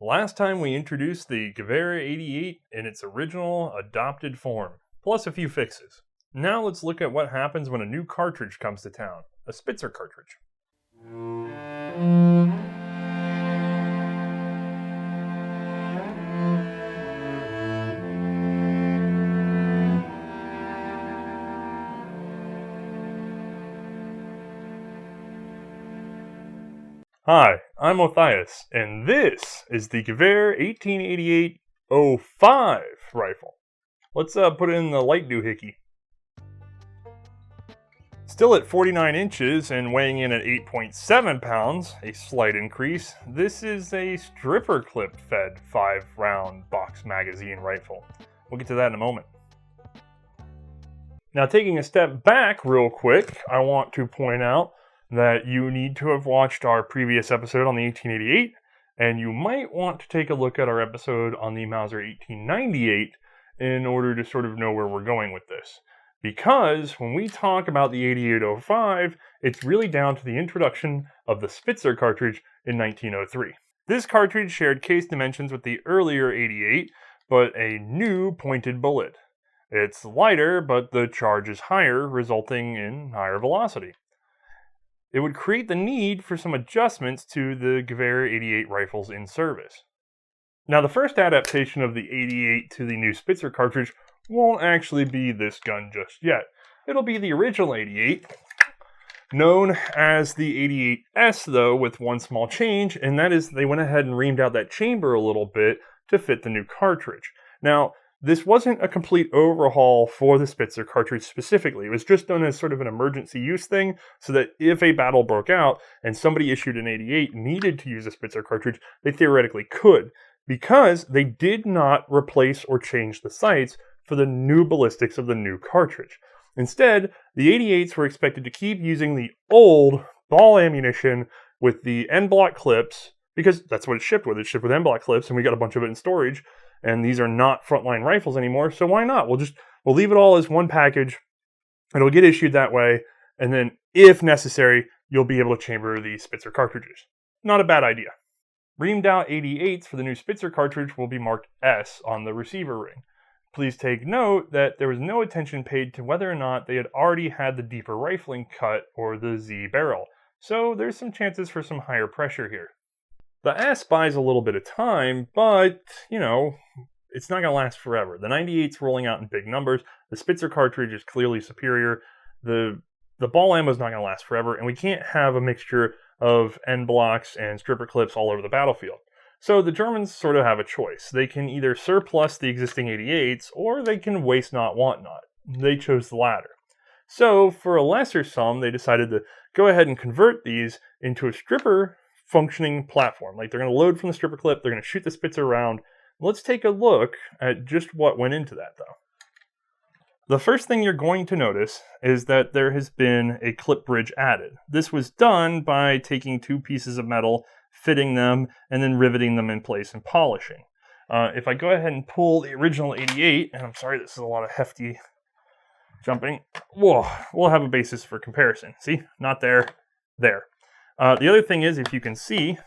Last time we introduced the Gewehr 88 in its original adopted form, plus a few fixes. Now let's look at what happens when a new cartridge comes to town, a Spitzer cartridge. Hi, I'm Othais, and this is the Gewehr 1888-05 rifle. Let's put it in the light doohickey. Still at 49 inches and weighing in at 8.7 pounds, a slight increase, this is a stripper clip fed 5-round box magazine rifle. We'll get to that in a moment. Now, taking a step back real quick, I want to point out that you need to have watched our previous episode on the 1888, and you might want to take a look at our episode on the Mauser 1898 in order to sort of know where we're going with this. Because when we talk about the 8805, it's really down to the introduction of the Spitzer cartridge in 1903. This cartridge shared case dimensions with the earlier 88, but a new pointed bullet. It's lighter, but the charge is higher, resulting in higher velocity. It would create the need for some adjustments to the Gewehr 88 rifles in service. Now, the first adaptation of the 88 to the new Spitzer cartridge won't actually be this gun just yet. It'll be the original 88, known as the 88S though, with one small change, and that is they went ahead and reamed out that chamber a little bit to fit the new cartridge. Now, this wasn't a complete overhaul for the Spitzer cartridge specifically. It was just done as sort of an emergency use thing so that if a battle broke out and somebody issued an 88 needed to use a Spitzer cartridge, they theoretically could, because they did not replace or change the sights for the new ballistics of the new cartridge. Instead, the 88s were expected to keep using the old ball ammunition with the end block clips, because that's what it's shipped with. It's shipped with end block clips, and we got a bunch of it in storage. And these are not frontline rifles anymore, so why not? We'll leave it all as one package. It'll get issued that way, and then if necessary, you'll be able to chamber the Spitzer cartridges. Not a bad idea. Reamed out 88s for the new Spitzer cartridge will be marked S on the receiver ring. Please take note that there was no attention paid to whether or not they had already had the deeper rifling cut or the Z barrel, so there's some chances for some higher pressure here. The S buys a little bit of time, but, it's not going to last forever. The 98's rolling out in big numbers. The Spitzer cartridge is clearly superior. The ball ammo is not going to last forever, and we can't have a mixture of end blocks and stripper clips all over the battlefield. So the Germans sort of have a choice. They can either surplus the existing 88s, or they can waste not, want not. They chose the latter. So for a lesser sum, they decided to go ahead and convert these into a stripper functioning platform. Like, they're going to load from the stripper clip, they're going to shoot the Spitzer around. Let's take a look at just what went into that, though. The first thing you're going to notice is that there has been a clip bridge added. This was done by taking two pieces of metal, fitting them, and then riveting them in place and polishing. If I go ahead and pull the original 88, and I'm sorry, this is a lot of hefty jumping, we'll have a basis for comparison. See? Not there, there. The other thing is, if you can see,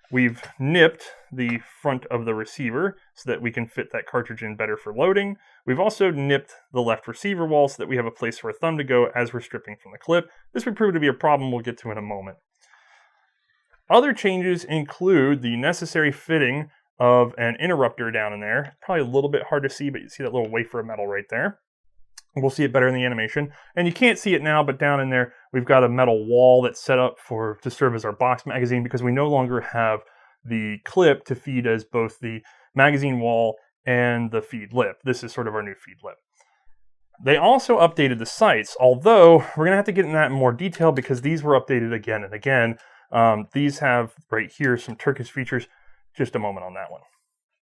we've nipped the front of the receiver so that we can fit that cartridge in better for loading. We've also nipped the left receiver wall so that we have a place for a thumb to go as we're stripping from the clip. This would prove to be a problem we'll get to in a moment. Other changes include the necessary fitting of an interrupter down in there. Probably a little bit hard to see, but you see that little wafer of metal right there. We'll see it better in the animation. And you can't see it now, but down in there, we've got a metal wall that's set up to serve as our box magazine, because we no longer have the clip to feed as both the magazine wall and the feed lip. This is sort of our new feed lip. They also updated the sights, although we're going to have to get into that in more detail because these were updated again and again. These have right here some Turkish features. Just a moment on that one.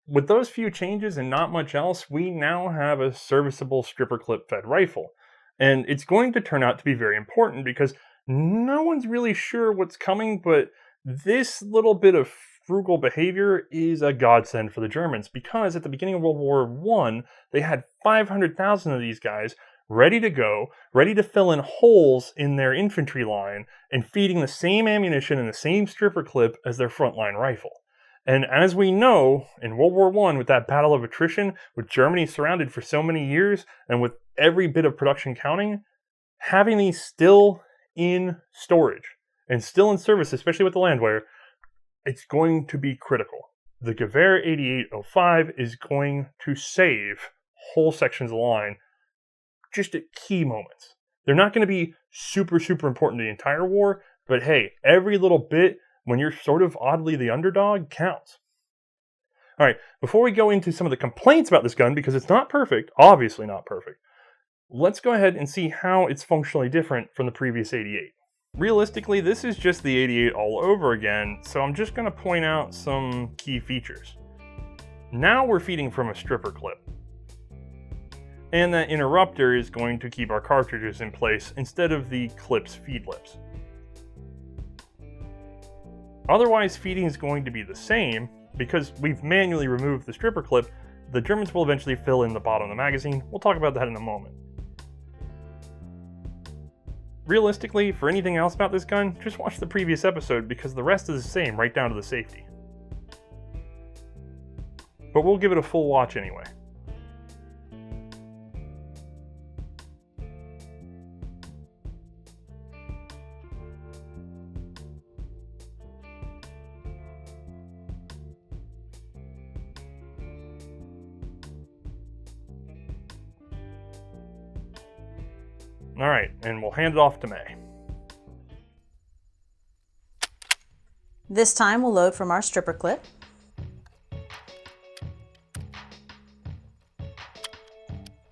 With those few changes and not much else, we now have a serviceable stripper clip fed rifle. And it's going to turn out to be very important because no one's really sure what's coming, but this little bit of frugal behavior is a godsend for the Germans, because at the beginning of World War I, they had 500,000 of these guys ready to go, ready to fill in holes in their infantry line and feeding the same ammunition and the same stripper clip as their frontline rifle. And as we know, in World War I, with that battle of attrition, with Germany surrounded for so many years, and with every bit of production counting, having these still in storage and still in service, especially with the Landwehr, it's going to be critical. The Gewehr 8805 is going to save whole sections of the line just at key moments. They're not going to be super, super important to the entire war, but hey, every little bit, when you're sort of oddly the underdog, counts. All right, before we go into some of the complaints about this gun, because it's not perfect, obviously not perfect, let's go ahead and see how it's functionally different from the previous 88. Realistically, this is just the 88 all over again, so I'm just going to point out some key features. Now we're feeding from a stripper clip. And that interrupter is going to keep our cartridges in place instead of the clip's feed lips. Otherwise, feeding is going to be the same. Because we've manually removed the stripper clip, the Germans will eventually fill in the bottom of the magazine. We'll talk about that in a moment. Realistically, for anything else about this gun, just watch the previous episode because the rest is the same right down to the safety. But we'll give it a full watch anyway. Alright, and we'll hand it off to Mae. This time we'll load from our stripper clip.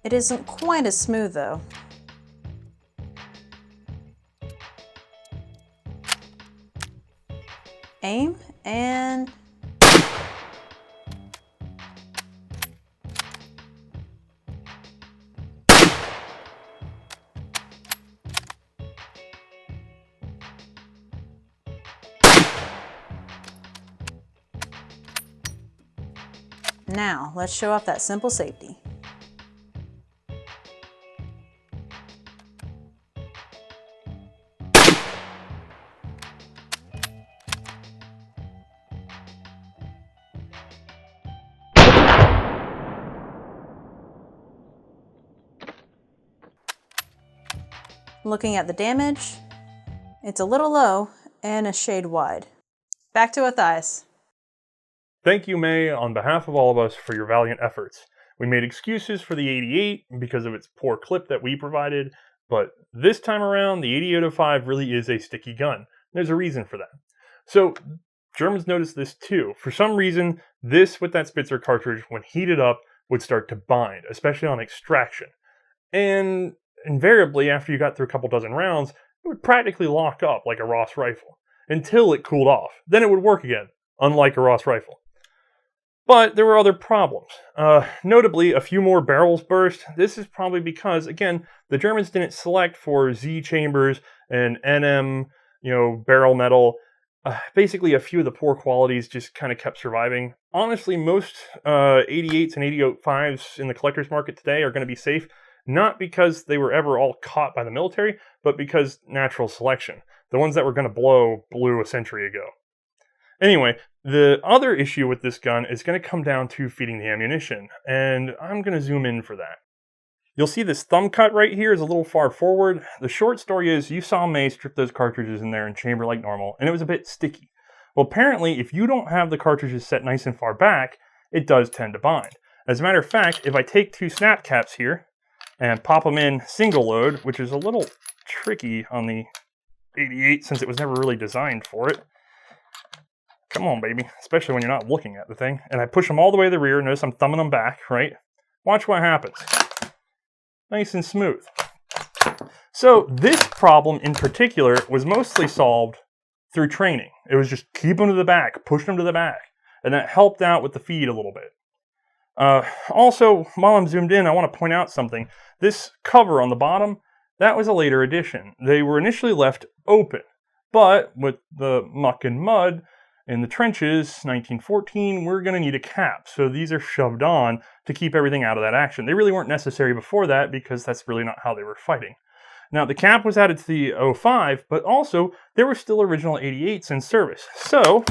It isn't quite as smooth though. Aim and now, let's show off that simple safety. Looking at the damage, it's a little low and a shade wide. Back to Othais. Thank you, Mae, on behalf of all of us for your valiant efforts. We made excuses for the 88 because of its poor clip that we provided, but this time around, the 8805 really is a sticky gun. There's a reason for that. So, Germans noticed this too. For some reason, this with that Spitzer cartridge, when heated up, would start to bind, especially on extraction. And invariably, after you got through a couple dozen rounds, it would practically lock up like a Ross rifle, until it cooled off. Then it would work again, unlike a Ross rifle. But there were other problems. Notably, a few more barrels burst. This is probably because, again, the Germans didn't select for Z chambers and NM, barrel metal. Basically, a few of the poor qualities just kind of kept surviving. Honestly, most 88s and 88.5s in the collector's market today are going to be safe, not because they were ever all caught by the military, but because natural selection. The ones that were going to blow blew a century ago. Anyway, the other issue with this gun is going to come down to feeding the ammunition, and I'm going to zoom in for that. You'll see this thumb cut right here is a little far forward. The short story is you saw Mae strip those cartridges in there and chamber like normal, and it was a bit sticky. Well, apparently, if you don't have the cartridges set nice and far back, it does tend to bind. As a matter of fact, if I take two snap caps here and pop them in single load, which is a little tricky on the 88 since it was never really designed for it. Come on, baby. Especially when you're not looking at the thing. And I push them all the way to the rear. Notice I'm thumbing them back, right? Watch what happens. Nice and smooth. So this problem in particular was mostly solved through training. It was just keep them to the back, push them to the back. And that helped out with the feed a little bit. Also, while I'm zoomed in, I want to point out something. This cover on the bottom, that was a later addition. They were initially left open. But with the muck and mud in the trenches, 1914, we're going to need a cap. So these are shoved on to keep everything out of that action. They really weren't necessary before that because that's really not how they were fighting. Now, the cap was added to the 05, but also there were still original 88s in service. So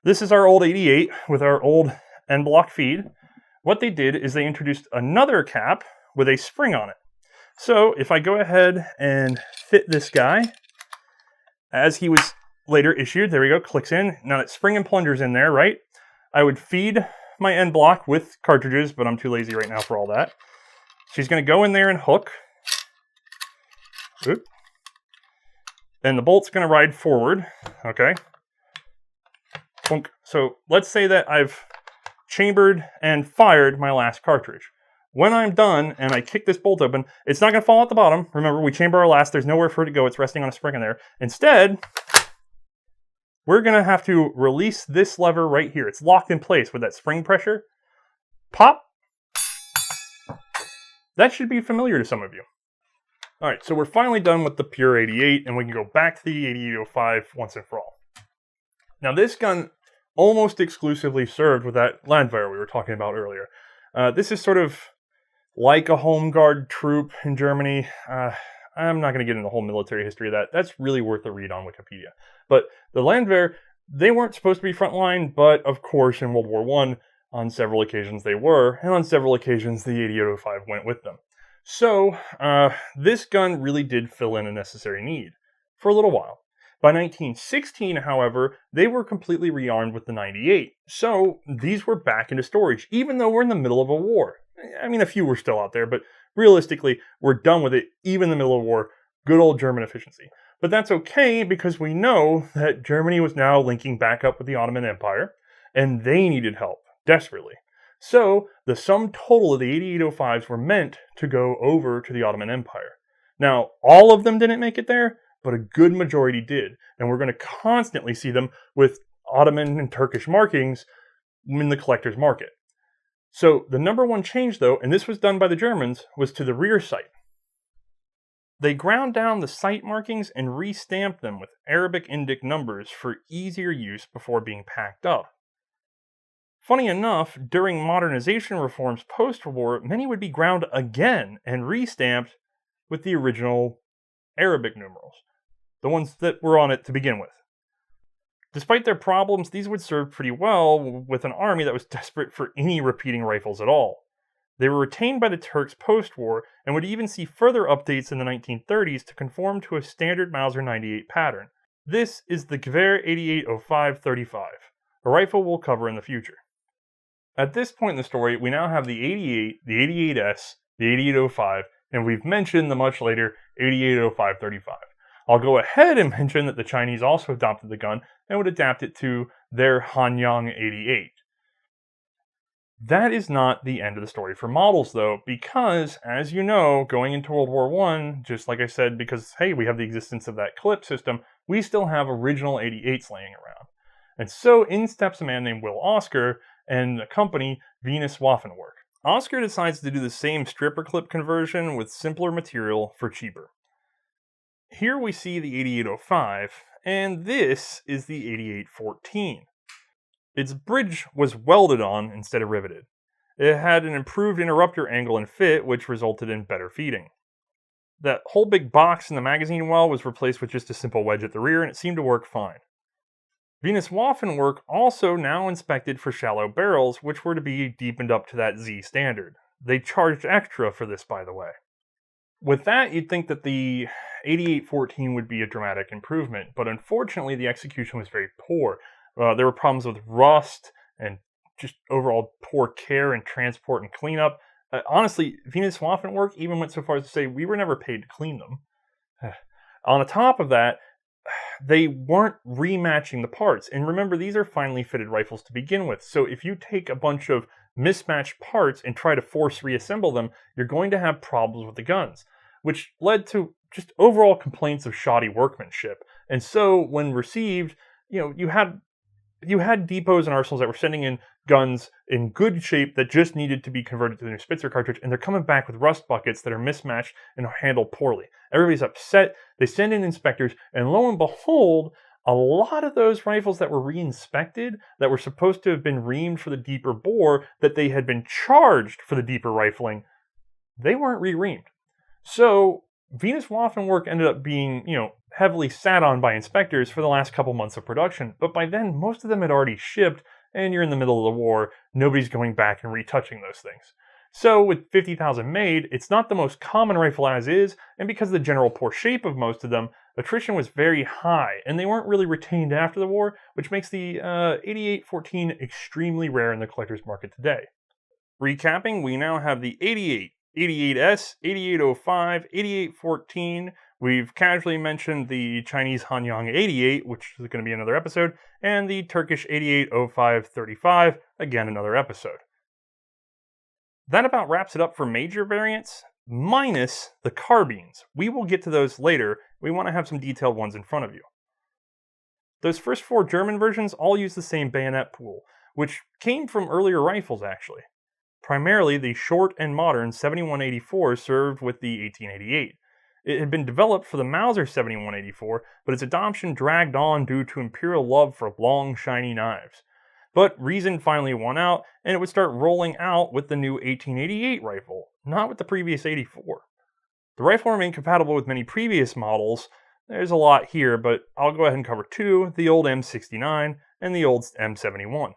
This is our old 88 with our old end block feed. What they did is they introduced another cap with a spring on it. So if I go ahead and fit this guy, as he was later issued, there we go, clicks in. Now that spring and plunger's in there, right? I would feed my end block with cartridges, but I'm too lazy right now for all that. She's going to go in there and hook. Oop. And the bolt's going to ride forward, okay? So let's say that I've chambered and fired my last cartridge. When I'm done and I kick this bolt open, it's not going to fall at the bottom. Remember, we chamber our last. There's nowhere for it to go. It's resting on a spring in there. Instead, we're going to have to release this lever right here. It's locked in place with that spring pressure. Pop. That should be familiar to some of you. All right, so we're finally done with the pure 88, and we can go back to the 8805 once and for all. Now, this gun almost exclusively served with that Landwehr we were talking about earlier. This is sort of like a home guard troop in Germany. I'm not going to get into the whole military history of that. That's really worth a read on Wikipedia. But the Landwehr, they weren't supposed to be frontline, but of course in World War I, on several occasions they were, and on several occasions the 8805 went with them. So this gun really did fill in a necessary need for a little while. By 1916, however, they were completely rearmed with the 98. So these were back into storage, even though we're in the middle of a war. I mean, a few were still out there, but realistically, we're done with it, even in the middle of war. Good old German efficiency. But that's okay, because we know that Germany was now linking back up with the Ottoman Empire, and they needed help, desperately. So the sum total of the 8805s were meant to go over to the Ottoman Empire. Now, all of them didn't make it there, but a good majority did, and we're going to constantly see them with Ottoman and Turkish markings in the collector's market. So the number one change, though, and this was done by the Germans, was to the rear sight. They ground down the sight markings and restamped them with Arabic Indic numbers for easier use before being packed up. Funny enough, during modernization reforms post-war, many would be ground again and restamped with the original Arabic numerals, the ones that were on it to begin with. Despite their problems, these would serve pretty well with an army that was desperate for any repeating rifles at all. They were retained by the Turks post-war and would even see further updates in the 1930s to conform to a standard Mauser 98 pattern. This is the Gewehr 8805-35, a rifle we'll cover in the future. At this point in the story, we now have the 88, the 88S, the 8805, and we've mentioned the much later 8805-35. I'll go ahead and mention that the Chinese also adopted the gun and would adapt it to their Hanyang 88. That is not the end of the story for models, though, because, as you know, going into World War I, just like I said, because, hey, we have the existence of that clip system, we still have original 88s laying around. And so in steps a man named Will Oscar and the company Venus Waffenwerk. Oscar decides to do the same stripper clip conversion with simpler material for cheaper. Here we see the 8805, and this is the 8814. Its bridge was welded on instead of riveted. It had an improved interrupter angle and fit, which resulted in better feeding. That whole big box in the magazine well was replaced with just a simple wedge at the rear, and it seemed to work fine. Venus Waffenwerk also now inspected for shallow barrels, which were to be deepened up to that Z standard. They charged extra for this, by the way. With that, you'd think that the 8814 would be a dramatic improvement, but unfortunately the execution was very poor. There were problems with rust and just overall poor care and transport and cleanup. Honestly, Venus Waffenwerk even went so far as to say we were never paid to clean them. On the top of that, they weren't rematching the parts. And remember, these are finely fitted rifles to begin with. So if you take a bunch of mismatched parts and try to force reassemble them, you're going to have problems with the guns, which led to just overall complaints of shoddy workmanship. And so when received, you had depots and arsenals that were sending in guns in good shape that just needed to be converted to the new Spitzer cartridge, and they're coming back with rust buckets that are mismatched and handled poorly. Everybody's upset. They send in inspectors, and lo and behold, a lot of those rifles that were re-inspected, that were supposed to have been reamed for the deeper bore, that they had been charged for the deeper rifling, they weren't re-reamed. So Venus Waffen work ended up being, heavily sat on by inspectors for the last couple months of production, but by then most of them had already shipped, and you're in the middle of the war, nobody's going back and retouching those things. So with 50,000 made, it's not the most common rifle as is, and because of the general poor shape of most of them, attrition was very high, and they weren't really retained after the war, which makes the 8814 extremely rare in the collector's market today. Recapping, we now have the 88, 88S, 8805, 8814. We've casually mentioned the Chinese Hanyang 88, which is going to be another episode, and the Turkish 880535, again another episode. That about wraps it up for major variants, minus the carbines. We will get to those later. We want to have some detailed ones in front of you. Those first 4 German versions all use the same bayonet pool, which came from earlier rifles actually. Primarily, the short and modern 7184 served with the 1888. It had been developed for the Mauser 7184, but its adoption dragged on due to imperial love for long, shiny knives. But reason finally won out, and it would start rolling out with the new 1888 rifle, not with the previous 84. The rifle remained compatible with many previous models. There's a lot here, but I'll go ahead and cover 2, the old M69 and the old M71.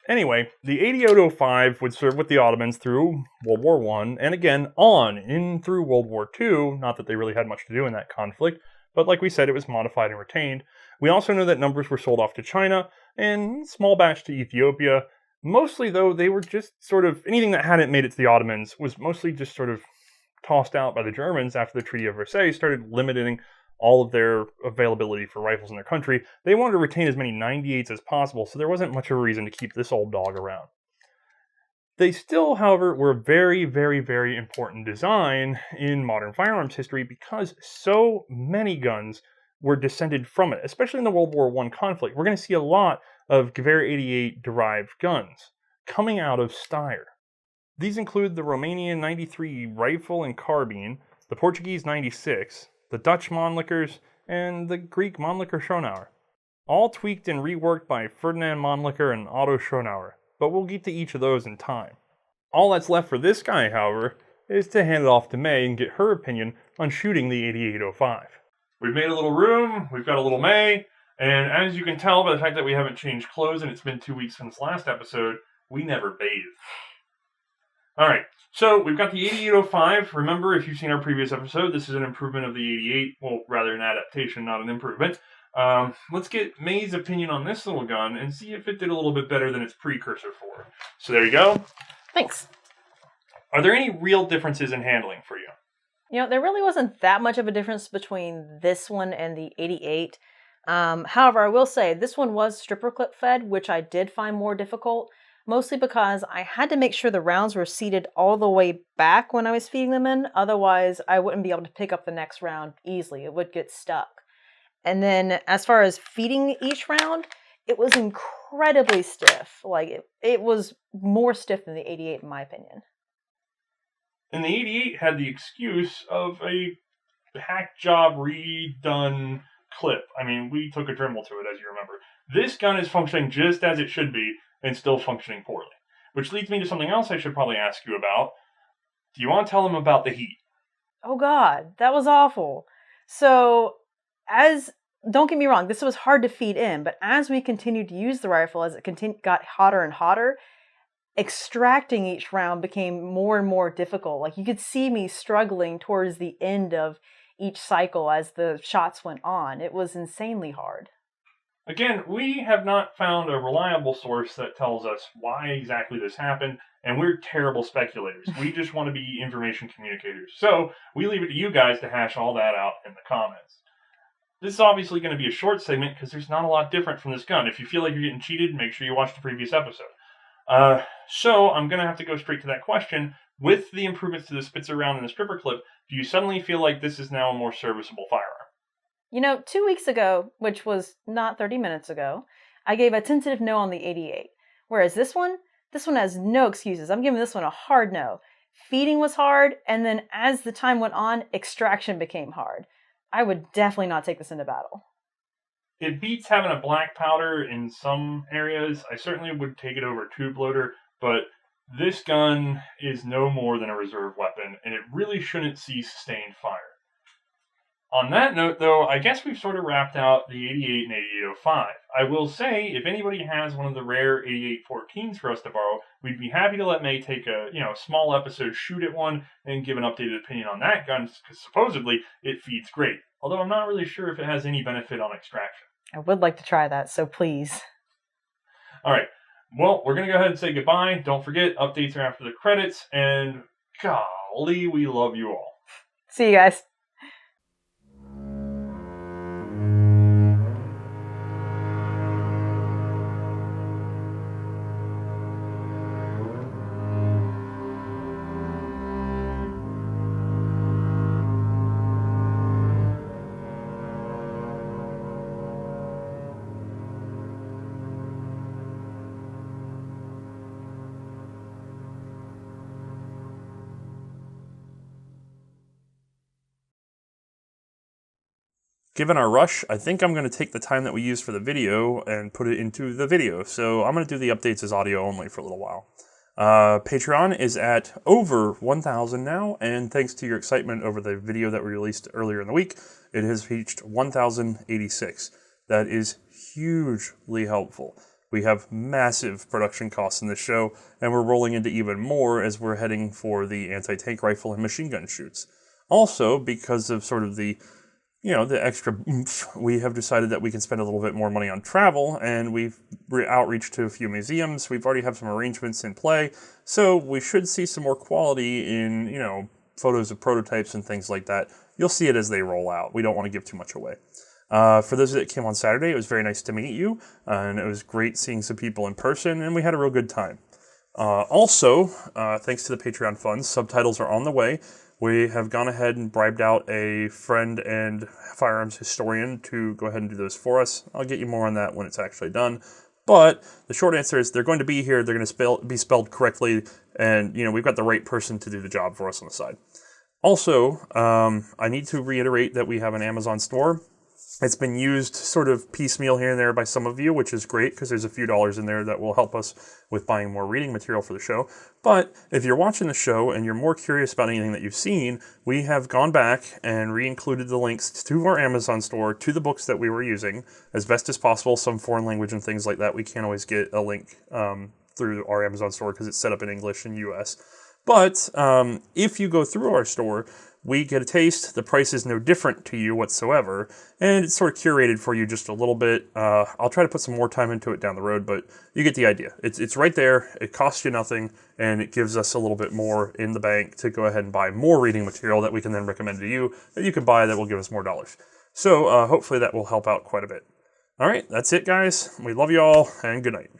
Anyway, the 8805 would serve with the Ottomans through World War I, and again in through World War II, not that they really had much to do in that conflict, but like we said, it was modified and retained. We also know that numbers were sold off to China, and small batch to Ethiopia. Mostly, though, they were just anything that hadn't made it to the Ottomans was mostly just tossed out by the Germans after the Treaty of Versailles started limiting all of their availability for rifles in their country. They wanted to retain as many 98s as possible, so there wasn't much of a reason to keep this old dog around. They still, however, were a very, very, very important design in modern firearms history because so many guns were descended from it, especially in the World War I conflict. We're going to see a lot of Gewehr 88 derived guns coming out of Steyr. These include the Romanian 93 rifle and carbine, the Portuguese 96, the Dutch Mannlichers, and the Greek Mannlicher Schonauer. All tweaked and reworked by Ferdinand Mannlicher and Otto Schonauer, but we'll get to each of those in time. All that's left for this guy, however, is to hand it off to Mae and get her opinion on shooting the 8805. We've made a little room, we've got a little Mae, and as you can tell by the fact that we haven't changed clothes and it's been 2 weeks since last episode, we never bathe. Alright, so we've got the 8805. Remember, if you've seen our previous episode, this is an improvement of the 88. Well, rather an adaptation, not an improvement. Let's get Mae's opinion on this little gun and see if it did a little bit better than its precursor for. So there you go. Thanks. Are there any real differences in handling for you? There really wasn't that much of a difference between this one and the 88. However, I will say this one was stripper clip fed, which I did find more difficult, mostly because I had to make sure the rounds were seated all the way back when I was feeding them in. Otherwise, I wouldn't be able to pick up the next round easily. It would get stuck. And then as far as feeding each round, it was incredibly stiff. It was more stiff than the 88 in my opinion. And the 88 had the excuse of a hack job redone clip. I mean, we took a Dremel to it, as you remember. This gun is functioning just as it should be, and still functioning poorly. Which leads me to something else I should probably ask you about. Do you want to tell them about the heat? Oh God, that was awful. So, don't get me wrong, this was hard to feed in, but as we continued to use the rifle, as it got hotter and hotter, extracting each round became more and more difficult. You could see me struggling towards the end of each cycle as the shots went on. It was insanely hard. Again, we have not found a reliable source that tells us why exactly this happened, and we're terrible speculators. We just want to be information communicators. So, we leave it to you guys to hash all that out in the comments. This is obviously going to be a short segment because there's not a lot different from this gun. If you feel like you're getting cheated, make sure you watch the previous episode. So, I'm going to have to go straight to that question. With the improvements to the Spitzer round and the stripper clip, do you suddenly feel like this is now a more serviceable firearm? 2 weeks ago, which was not 30 minutes ago, I gave a tentative no on the 88. Whereas this one has no excuses. I'm giving this one a hard no. Feeding was hard, and then as the time went on, extraction became hard. I would definitely not take this into battle. It beats having a black powder in some areas. I certainly would take it over a tube loader, but this gun is no more than a reserve weapon, and it really shouldn't see sustained fire. On that note, though, I guess we've sort of wrapped out the 88 and 8805. I will say, if anybody has one of the rare 8814s for us to borrow, we'd be happy to let May take a small episode, shoot at one, and give an updated opinion on that gun, because supposedly it feeds great. Although I'm not really sure if it has any benefit on extraction. I would like to try that, so please. All right. Well, we're going to go ahead and say goodbye. Don't forget, updates are after the credits, and golly, we love you all. See you guys. Given our rush, I think I'm going to take the time that we used for the video and put it into the video. So I'm going to do the updates as audio only for a little while. Patreon is at over 1,000 now, and thanks to your excitement over the video that we released earlier in the week, it has reached 1,086. That is hugely helpful. We have massive production costs in this show, and we're rolling into even more as we're heading for the anti-tank rifle and machine gun shoots. Also, because of sort of the extra oomph, we have decided that we can spend a little bit more money on travel, and we've outreached to a few museums. We've already have some arrangements in play, so we should see some more quality in, photos of prototypes and things like that. You'll see it as they roll out. We don't want to give too much away. For those that came on Saturday, it was very nice to meet you, and it was great seeing some people in person, and we had a real good time. Also, thanks to the Patreon funds, subtitles are on the way. We have gone ahead and bribed out a friend and firearms historian to go ahead and do those for us. I'll get you more on that when it's actually done. But the short answer is they're going to be here, they're going to be spelled correctly, and we've got the right person to do the job for us on the side. Also, I need to reiterate that we have an Amazon store. It's been used sort of piecemeal here and there by some of you, which is great because there's a few dollars in there that will help us with buying more reading material for the show. But if you're watching the show and you're more curious about anything that you've seen, we have gone back and re-included the links to our Amazon store, to the books that we were using, as best as possible. Some foreign language and things like that, we can't always get a link through our Amazon store because it's set up in English in US. But if you go through our store, we get a taste. The price is no different to you whatsoever, and it's sort of curated for you just a little bit. I'll try to put some more time into it down the road, but you get the idea. It's right there. It costs you nothing, and it gives us a little bit more in the bank to go ahead and buy more reading material that we can then recommend to you that you can buy that will give us more dollars. So hopefully that will help out quite a bit. All right, that's it, guys. We love you all, and good night.